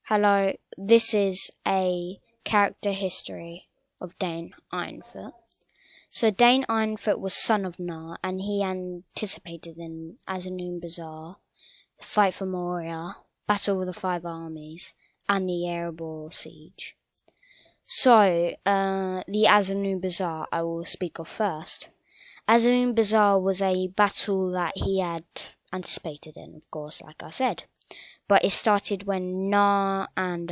Hello, this is a character history of Dain Ironfoot. So Dain Ironfoot was son of Na, and he anticipated in Azanun Bazaar, the fight for Moria, Battle of the Five Armies, and the Erebor siege. So, the Azanun Bazaar I will speak of first. Azanun Bazaar was a battle that he had anticipated in, of course, like I said. But it started when Na and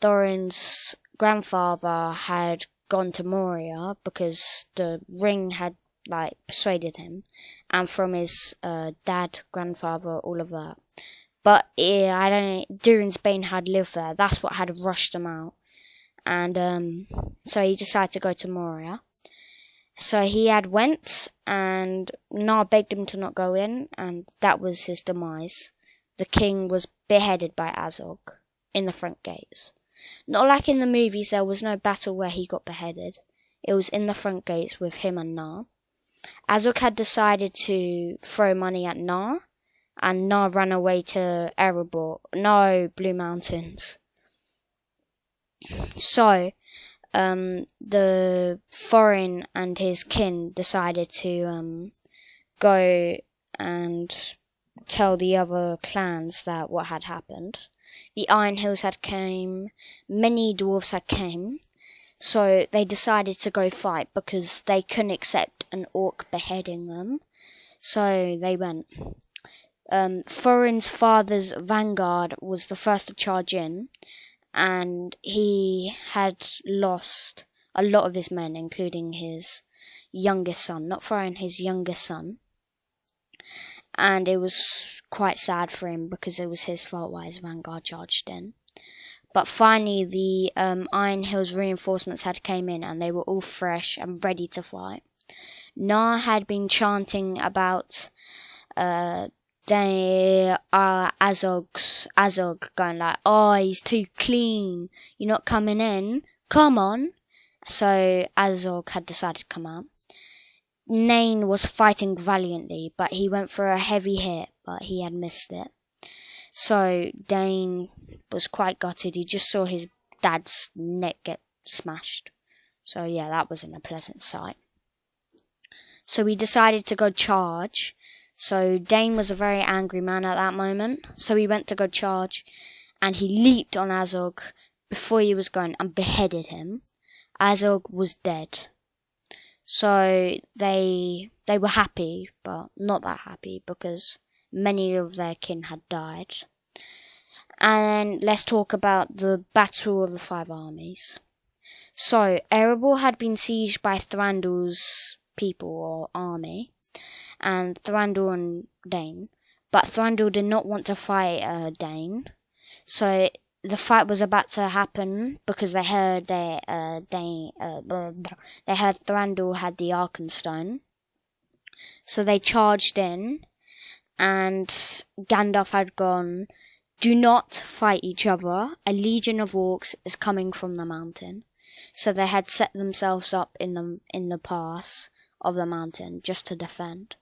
Thorin's grandfather had gone to Moria because the ring had persuaded him, and from his dad, grandfather, all of that. But Durin's Bane had lived there. That's what had rushed him out, and so he decided to go to Moria. So he had went, and Na begged him to not go in, and that was his demise. The king was beheaded by Azog in the front gates. Not like in the movies, there was no battle where he got beheaded. It was in the front gates with him and Na. Azog had decided to throw money at Na, and Na ran away to Erebor. No, Blue Mountains. So, the foreign and his kin decided to go and tell the other clans that what had happened. The Iron Hills had came, many dwarves had came, so they decided to go fight because they couldn't accept an orc beheading them. So they went. Thorin's father's vanguard was the first to charge in, and he had lost a lot of his men, including his youngest son, not Thorin, his youngest son. And it was quite sad for him because it was his fault why his vanguard charged in. But finally the Iron Hills reinforcements had came in, and they were all fresh and ready to fight. Na had been chanting about Azog going like, oh, he's too clean, you're not coming in, come on. So Azog had decided to come out. Nain was fighting valiantly, but he went for a heavy hit, but he had missed it. So Dain was quite gutted. He just saw his dad's neck get smashed. So yeah, that wasn't a pleasant sight. So he decided to go charge. So Dain was a very angry man at that moment. So he went to go charge, and he leaped on Azog before he was going and beheaded him. Azog was dead. So they were happy, but not that happy because many of their kin had died. And let's talk about the Battle of the Five Armies. So Erebor had been sieged by Thranduil's people or army, and Thranduil and Dain. But Thranduil did not want to fight Dain. So the fight was about to happen because they heard Thranduil had the Arkenstone. So they charged in, and Gandalf had gone, do not fight each other. A legion of orcs is coming from the mountain. So they had set themselves up in the pass of the mountain just to defend.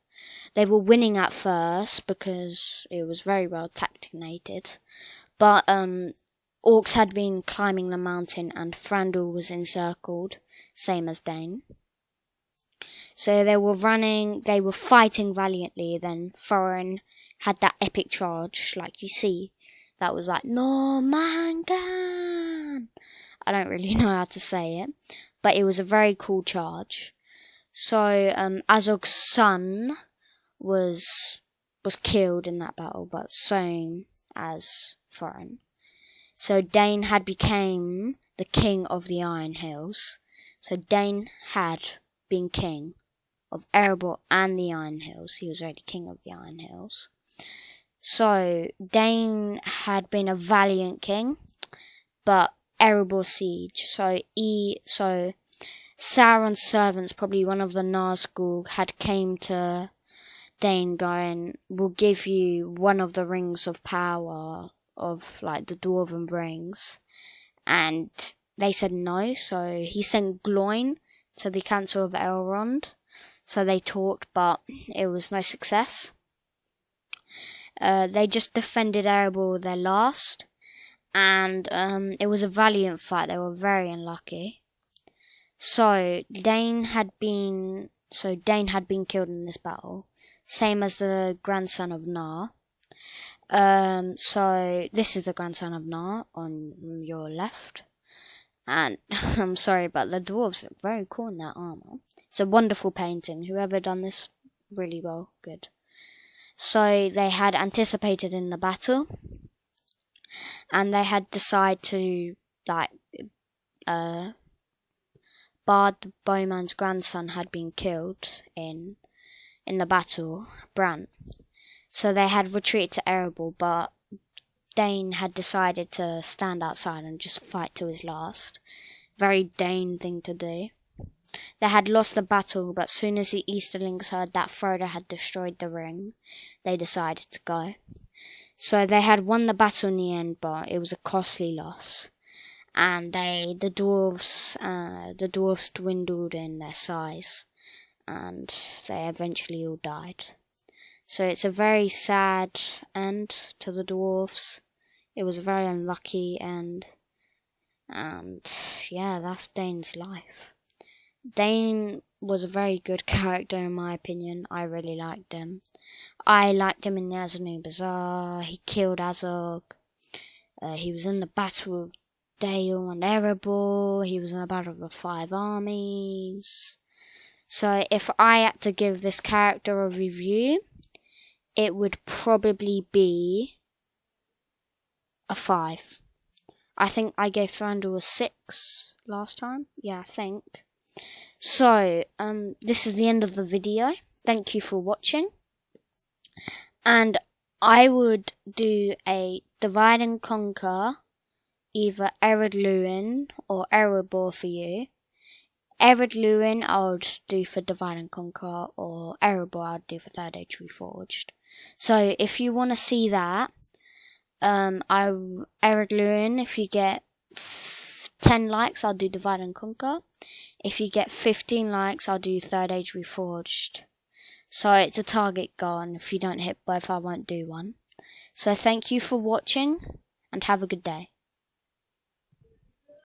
They were winning at first because it was very well tactinated. But orcs had been climbing the mountain, and Thranduil was encircled, same as Dain. So they were fighting valiantly. Then Thorin had that epic charge, like you see, that was like, no man can. I don't really know how to say it, but it was a very cool charge. So Azog's son was killed in that battle, but same as Thorin. So Dain had became the king of the Iron Hills. So Dain had been king of Erebor and the Iron Hills. He was already king of the Iron Hills. So Dain had been a valiant king, but Erebor siege. So Sauron's servants, probably one of the Nazgûl, had came to Dain going, we'll give you one of the rings of power of the dwarven rings, and they said no. So he sent Luin to the Council of Elrond. So they talked, but it was no success. They just defended Erebor their last, and it was a valiant fight. They were very unlucky. So Dain had been killed in this battle, same as the grandson of Na. So this is the grandson of Na on your left. And I'm sorry, but the dwarves look very cool in that armor. It's a wonderful painting. Whoever done this, really well, good. So they had anticipated in the battle, and they had decided to Bard the bowman's grandson had been killed in the battle, Brant. So they had retreated to Erebor, but Dain had decided to stand outside and just fight to his last. Very Dain thing to do. They had lost the battle, but soon as the Easterlings heard that Frodo had destroyed the ring, they decided to go. So they had won the battle in the end, but it was a costly loss. And the dwarves dwindled in their size, and they eventually all died. So it's a very sad end to the dwarves. It was a very unlucky end, and yeah, that's Dain's life. Dain was a very good character in my opinion. I really liked him. I liked him in the Azanu Bazaar. He killed Azog. He was in the Battle of Dale and Erebor. He was in the Battle of the Five Armies. So if I had to give this character a review, it would probably be a 5. I think I gave Thranduil a 6 last time. Yeah, I think. So, this is the end of the video. Thank you for watching. And I would do a divide and conquer, either ered luin or erebor for you. Ered luin I would do for divide and conquer, or erebor I would do for Third Age Reforged. So if you want to see that, ered luin, if you get 10 likes, I'll do divide and conquer. If you get 15 likes, I'll do Third Age Reforged. So it's a target goal, and if you don't hit both, I won't do one. So thank you for watching, and have a good day.